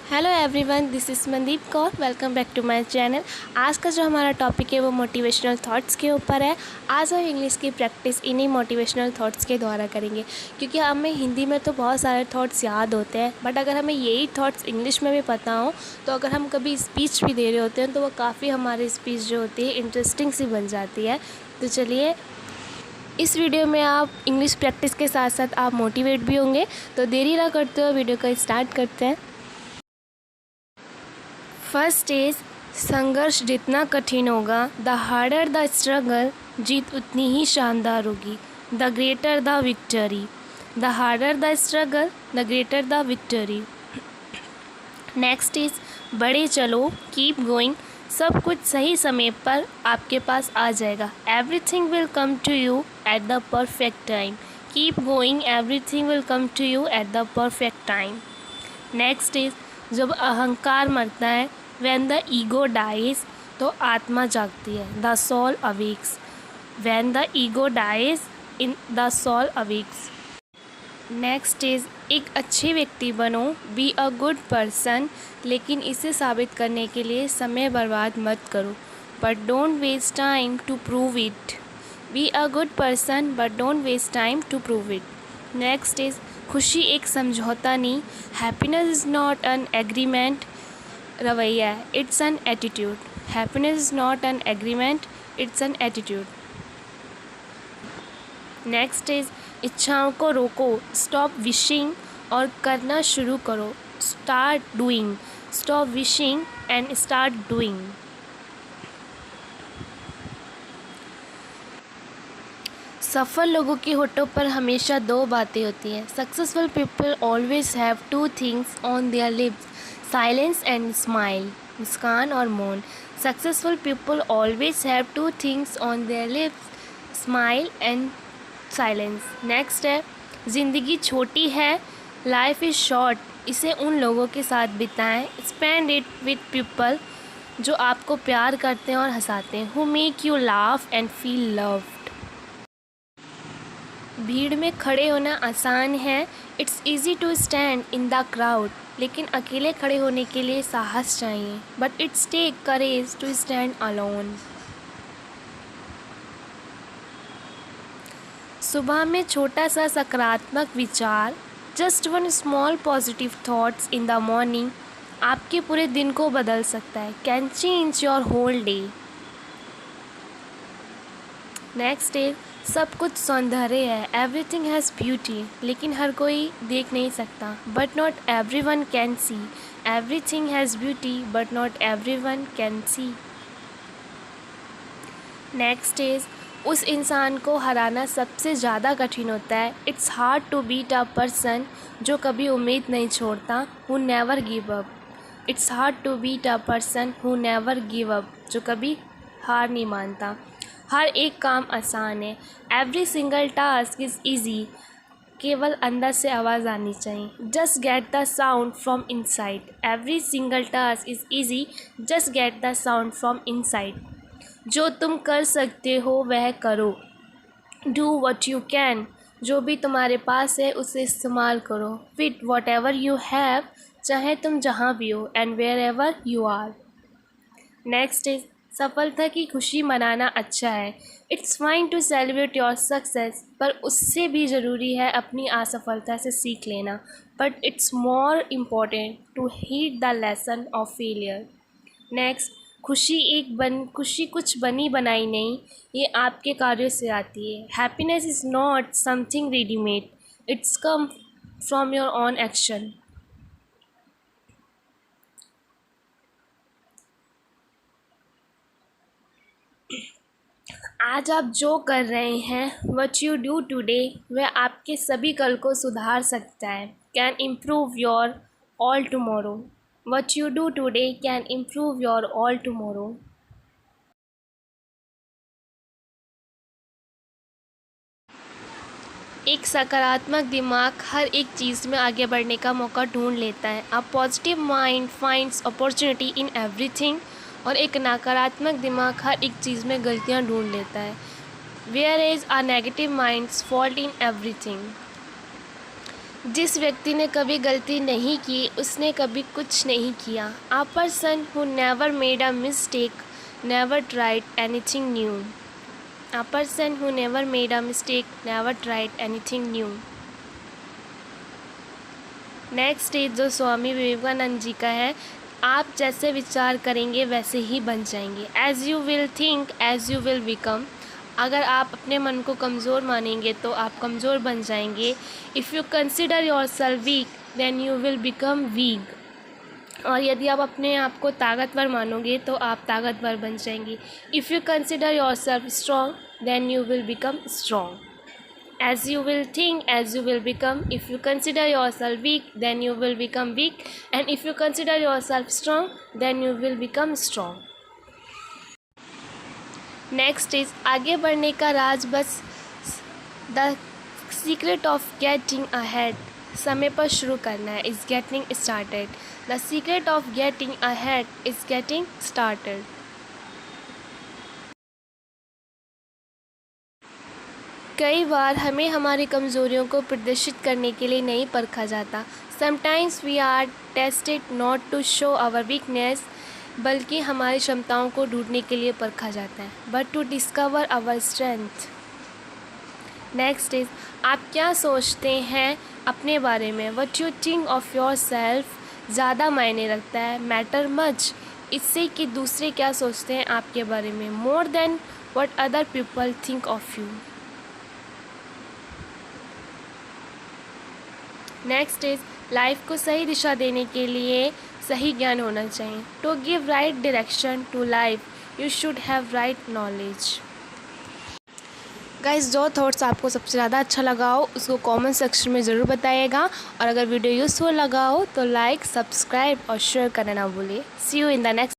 Hello everyone, this is Mandeep Kaur. Welcome back to my channel. आज का जो हमारा टॉपिक है वो मोटिवेशनल थॉट्स के ऊपर है। आज हम इंग्लिश की प्रैक्टिस इन्हीं मोटिवेशनल थॉट्स के द्वारा करेंगे, क्योंकि हमें हिंदी में तो बहुत सारे थॉट्स याद होते हैं, बट अगर हमें यही थॉट्स इंग्लिश में भी पता हो तो अगर हम कभी स्पीच भी दे रहे होते हैं तो वो काफ़ी हमारी स्पीच जो होती है इंटरेस्टिंग सी बन जाती है। तो चलिए, इस वीडियो में आप इंग्लिश प्रैक्टिस के साथ साथ आप मोटिवेट भी होंगे। तो देरी ना करते हुए वीडियो को स्टार्ट करते हैं। फर्स्ट इज, संघर्ष जितना कठिन होगा, द हार्डर द स्ट्रगल, जीत उतनी ही शानदार होगी। The greater the victory, the harder the struggle, the greater the victory. Next is, बढ़े चलो, कीप गोइंग, सब कुछ सही समय पर आपके पास आ जाएगा। Everything will come to you at the perfect time. Keep going, everything will come to you at the perfect time. Next is, जब अहंकार मरता है, व्हेन द ईगो डाइज, तो आत्मा जागती है। The soul awakes, when the ego dies in the soul awakes. Next is, एक अच्छे व्यक्ति बनो, बी अ गुड पर्सन, लेकिन इसे साबित करने के लिए समय बर्बाद मत करो। But don't waste time to prove it. Be a good person but don't waste time to prove it. Next is, खुशी एक समझौता नहीं, happiness is not an agreement, रवैया है, it's an attitude. Happiness is not an agreement, it's an attitude. Next is, इच्छाओं को रोको, stop wishing, और करना शुरू करो, start doing. Stop wishing and start doing. सफल लोगों के होठों पर हमेशा दो बातें होती हैं। Successful people always have two things on their lips, silence and smile, मुस्कान और मौन। Successful people always have two things on their lips, smile and silence. Next है, ज़िंदगी छोटी है, लाइफ इज़ शॉर्ट, इसे उन लोगों के साथ बिताएं, स्पेंड इट विद पीपल जो आपको प्यार करते हैं और हंसाते हैं, who make you laugh and feel loved. भीड़ में खड़े होना आसान है, it's easy to stand in the crowd, लेकिन अकेले खड़े होने के लिए साहस चाहिए, but it's take courage to stand alone. सुबह में छोटा सा सकारात्मक विचार, just one small positive thoughts in the morning, आपके पूरे दिन को बदल सकता है, can change your whole day. Next is, सब कुछ सौंदर्य है, एवरीथिंग हैज़ ब्यूटी, लेकिन हर कोई देख नहीं सकता, but not every one can see. Everything has beauty but not every one can see. Next is, उस इंसान को हराना सबसे ज़्यादा कठिन होता है, it's hard to beat a person, जो कभी उम्मीद नहीं छोड़ता, who never give up. It's hard to beat a person who never give up, जो कभी हार नहीं मानता। हर एक काम आसान है, every single task is easy, केवल अंदर से आवाज़ आनी चाहिए, just get the sound from inside. Every single task is easy, just get the sound from inside. जो तुम कर सकते हो वह करो, डू वट यू कैन, जो भी तुम्हारे पास है उसे इस्तेमाल करो, with what ever you have, चाहे तुम जहाँ भी हो, and where ever you are. Next is, सफलता की खुशी मनाना अच्छा है, it's fine to celebrate your success, पर उससे भी ज़रूरी है अपनी असफलता से सीख लेना, but it's more important to heed the lesson of failure. Next, खुशी कुछ बनी बनाई नहीं, ये आपके कार्यों से आती है। Happiness is not something readymade, it's come from your own action. आज आप जो कर रहे हैं, वट यू डू टुडे, वह आपके सभी कल को सुधार सकता है, can improve your all tomorrow. What you do today can improve your all tomorrow. एक सकारात्मक दिमाग हर एक चीज़ में आगे बढ़ने का मौका ढूंढ लेता है। A positive mind finds opportunity in everything, और एक नकारात्मक दिमाग हर एक चीज़ में गलतियां ढूंढ लेता है। Where is a negative minds fault in everything. जिस व्यक्ति ने कभी गलती नहीं की उसने कभी कुछ नहीं किया। अ person who never made a mistake never tried anything new. A person who never made a mistake never tried anything new. Next is जो स्वामी विवेकानंद जी का है, आप जैसे विचार करेंगे वैसे ही बन जाएंगे। As you will think as you will become. अगर आप अपने मन को कमज़ोर मानेंगे तो आप कमज़ोर बन जाएंगे। If you consider your self weak then you will become weak. और यदि आप अपने आप को ताकतवर मानोगे तो आप ताकतवर बन जाएंगे। If you consider your self strong then you will become strong. As you will think, as you will become. If you consider yourself weak, then you will become weak. And if you consider yourself strong, then you will become strong. Next is आगे बढ़ने का राज बस the secret of getting ahead. समय पर शुरू करना है is getting started. The secret of getting ahead is getting started. कई बार हमें हमारी कमज़ोरियों को प्रदर्शित करने के लिए नहीं परखा जाता। Sometimes we are tested not to show our weakness, बल्कि हमारी क्षमताओं को ढूंढने के लिए परखा जाता है, but to discover our strength. Next is आप क्या सोचते हैं अपने बारे में। What you think of yourself ज़्यादा मायने रखता है, मैटर मच, इससे कि दूसरे क्या सोचते हैं आपके बारे में, more than what other people think of you. Next is life को सही दिशा देने के लिए सही ज्ञान होना चाहिए। To give right direction to life you should have right knowledge. Guys, जो थॉट्स आपको सबसे ज़्यादा अच्छा लगा हो उसको कमेंट सेक्शन में ज़रूर बताइएगा, और अगर वीडियो यूज़फुल लगा हो तो लाइक, सब्सक्राइब और शेयर करना ना भूलिए। सी यू इन द नेक्स्ट।